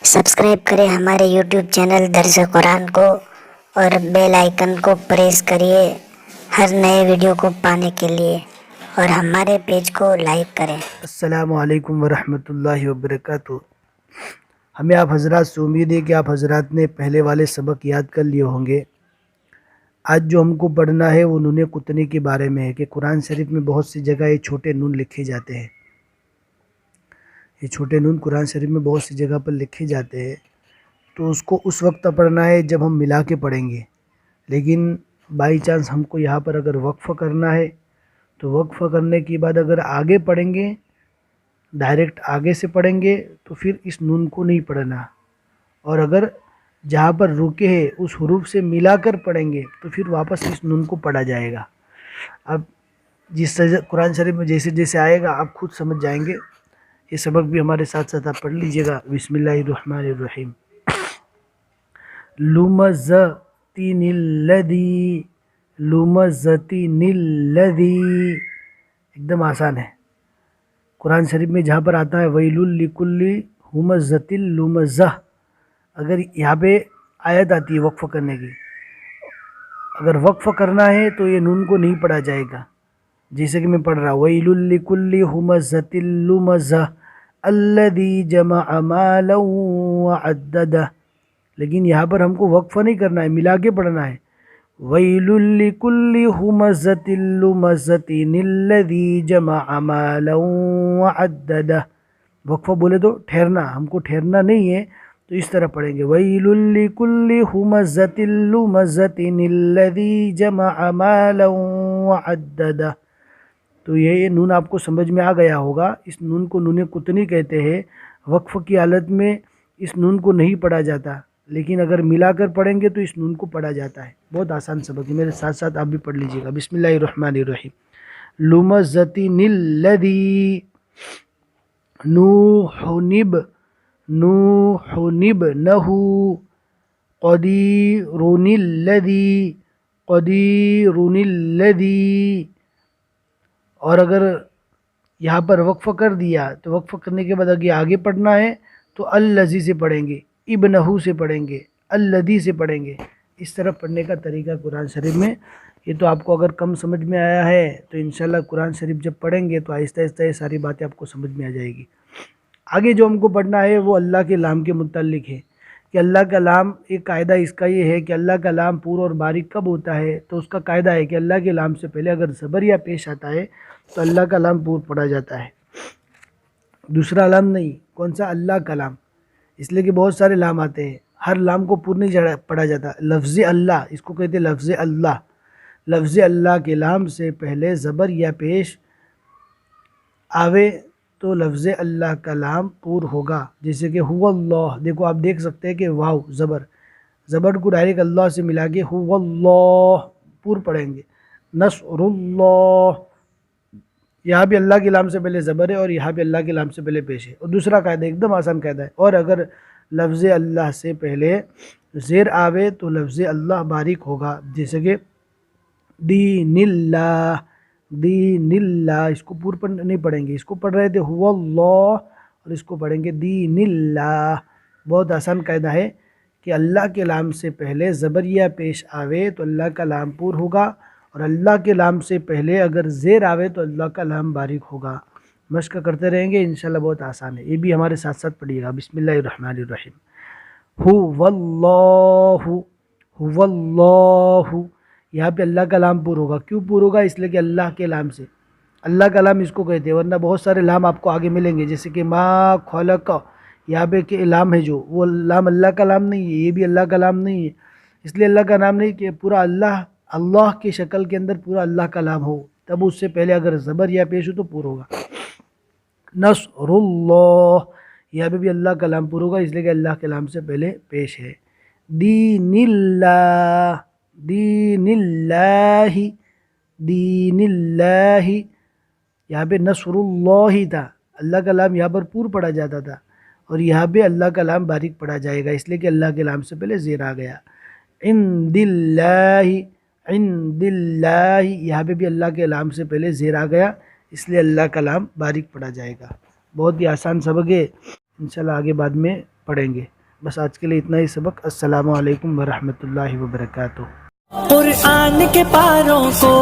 Subscribe करें हमारे YouTube channel दर्स Quran को और बेल आइकन को प्रेस करिए हर नए वीडियो को पाने के लिए और हमारे पेज को लाइक करें। अस्सलामु अलैकुम वरहमतुल्लाहि वबरकातुहू। हमें आप हजरात से उम्मीद है कि आप हजरात ने पहले वाले सबक याद कर लिए होंगे। आज जो हमको पढ़ना है वो नून कुतनी के बारे में है कि कुरान शरीफ में बहुत सी जगह ये छोटे नून लिखे जाते हैं। ये छोटे नून कुरान शरीफ में बहुत सी जगह पर लिखे जाते हैं, तो उसको उस वक्त पढ़ना है जब हम मिला के पढ़ेंगे। लेकिन बाई चांस हमको यहाँ पर अगर वक्फ़ करना है तो वक्फ़ करने के बाद अगर आगे पढ़ेंगे, डायरेक्ट आगे से पढ़ेंगे तो फिर इस नून को नहीं पढ़ना, और अगर जहाँ पर रुके हैं उस हुरूफ से मिलाकर पढ़ेंगे तो फिर वापस इस नून को पढ़ा जाएगा। अब जिस कुरान शरीफ में जैसे जैसे आएगा आप खुद समझ जाएंगे। ये सबक भी हमारे साथ साथ आप पढ़ लीजिएगा। बिस्मिल्लाहिर्रहमानिर्रहीम। लुमज़तिनिल्लज़ी, लुमज़तिनिल्लज़ी एकदम आसान है। कुरान शरीफ में जहाँ पर आता है वैलुल लिकुल्ली हुमज़तिल लुमज़ह, अगर यहाँ पे आयत आती है वक्फ़ करने की, अगर वक्फ़ करना है तो ये नून को नहीं पढ़ा जाएगा। जैसे कि मैं पढ़ रहा हूँ वैलुल लिकुल्ली हुमज़तिल लुमज़ह अल्लज़ी जमअ मालन व अद्ददह, लेकिन यहाँ पर हमको वक्फ़ नहीं करना है, मिला के पढ़ना है। वैलुल लिकुल्ली हुमज़तिल लुमज़तिनिल्लज़ी जमअ मालन व अद्ददह। वक्फ़ बोले तो ठहरना, हमको ठहरना नहीं है, तो इस तरह पढ़ेंगे वैलुल लिकुल्ली हुमज़तिल लुमज़तिनिल्लज़ी जमअ मालन व अद्ददह। तो ये नून आपको समझ में आ गया होगा। इस नून को नून कुतनी कहते हैं। वक्फ़ की हालत में इस नून को नहीं पढ़ा जाता, लेकिन अगर मिलाकर पढ़ेंगे तो इस नून को पढ़ा जाता है। बहुत आसान सबक है, मेरे साथ साथ आप भी पढ़ लीजिएगा। बिस्मिल्लाहिर्रहमानिर्रहीम। लुमज़तिनिल्लज़ी नूहुनिब नूहुनिब्नहु क़दीरुनिल्लज़ी क़दीरुनिल्लज़ी। और अगर यहाँ पर वक्फ़ कर दिया तो वक्फ़ करने के बाद अगर आगे पढ़ना है तो अल्लज़ी से पढ़ेंगे, इब्नहु से पढ़ेंगे, अल्लज़ी से पढ़ेंगे। इस तरह पढ़ने का तरीका कुरान शरीफ में। ये तो आपको अगर कम समझ में आया है तो इंशाल्लाह कुरान शरीफ जब पढ़ेंगे तो आहिस्ता आहिस्ता ये सारी बातें आपको समझ में आ जाएगी। आगे जो हमको पढ़ना है वो अल्लाह के नाम के मुताल्लिक है कि अल्लाह का नाम, एक कायदा इसका ये है कि अल्लाह का नाम पूरा और बारीक कब होता है, तो उसका कायदा है कि अल्लाह के नाम से पहले अगर ज़बर या पेश आता है तो अल्लाह का नाम पूरा पढ़ा जाता है, दूसरा लाम नहीं। कौन सा? अल्लाह का लाम। इसलिए कि बहुत सारे लाम आते हैं, हर लाम को पूर्ण नहीं पढ़ा जाता। लफ्ज़ अल्लाह, इसको कहते हैं लफ्ज़ अल्लाह। लफ्ज़ अल्लाह के लाम से पहले ज़बर या पेश आवे तो लफ्ज़ अल्लाह का लाम पूर होगा। जैसे कि हुवल्लाह, देखो आप देख सकते हैं कि वाव ज़बर को डायरेक्ट अल्लाह से मिला के हुवल्लाह पूर पढ़ेंगे। नस्रुल्लाह, यहाँ भी अल्लाह के नाम से पहले ज़बर है और यहाँ भी अल्लाह के नाम से पहले पेश है। और दूसरा कायदा एकदम आसान कायदा है। और अगर लफ्ज़ अल्लाह से पहले ज़ेर आवे तो लफ्ज़ अल्लाह बारीक होगा। जैसे कि दीनिल्लाह, दीनिल्लाह, इसको पूर पर नहीं पढ़ेंगे, इसको पढ़ रहे थे हुवल्लाह और इसको पढ़ेंगे दीनिल्लाह। बहुत आसान कायदा है कि अल्लाह के नाम से पहले ज़बरिया पेश आवे तो अल्लाह का नाम पूर होगा, और अल्लाह के नाम से पहले अगर ज़ेर आवे तो अल्लाह का नाम बारीक होगा। मश्क करते रहेंगे इंशाल्लाह, बहुत आसान है। ये भी हमारे साथ साथ पढ़िएगा। बिस्मिल्लाहिर्रहमानिर्रहीम। हुवल्लाहु, हुवल्लाहु, यहाँ पे अल्लाह का नाम पूर होगा। क्यों पूर होगा? इसलिए कि अल्लाह के नाम से, अल्लाह का नाम इसको कहते हैं, वरना बहुत सारे लाम आपको आगे मिलेंगे। जैसे कि मा खलक, यहाँ पे के लाम है जो, वो लाम अल्लाह का नाम नहीं है, ये भी अल्लाह का नाम नहीं है। इसलिए अल्लाह का नाम नहीं कि पूरा अल्लाह की शक्ल के अंदर पूरा अल्लाह का नाम हो, तब उससे पहले अगर ज़बर या पेश हो तो पूर होगा। नस्रुल्लाह, यहाँ पे भी अल्लाह का नाम पूर होगा, इसलिए कि अल्लाह के नाम से पहले पेश है। दीनिल्लाह, दीनिल्लाही, दीनिल्लाही, यहाँ पे नस्रुल्लाही था, अल्लाह का नाम यहाँ पर पूर पढ़ा जाता था, और यहाँ पे अल्लाह का नाम बारीक पढ़ा जाएगा, इसलिए कि अल्लाह के नाम से पहले ज़ेर आ गया। इंदिल्लाही, इंदिल्लाही, यहाँ पे भी अल्लाह के नाम से पहले ज़ेर आ गया, इसलिए अल्लाह का नाम बारीक पढ़ा जाएगा। बहुत ही आसान सबक है, इंशाल्लाह आगे बाद में پڑھیں گے. بس آج کے لیے اتنا ہی سبق. السلام علیکم ورحمۃ اللہ وبرکاتہ. قرآن کے پاروں کو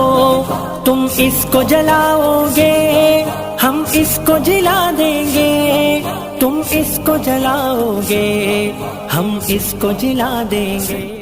تم اس کو جلاؤ گے، ہم اس کو جلا دیں گے. تم اس کو جلاؤ گے، ہم اس کو جلا دیں گے.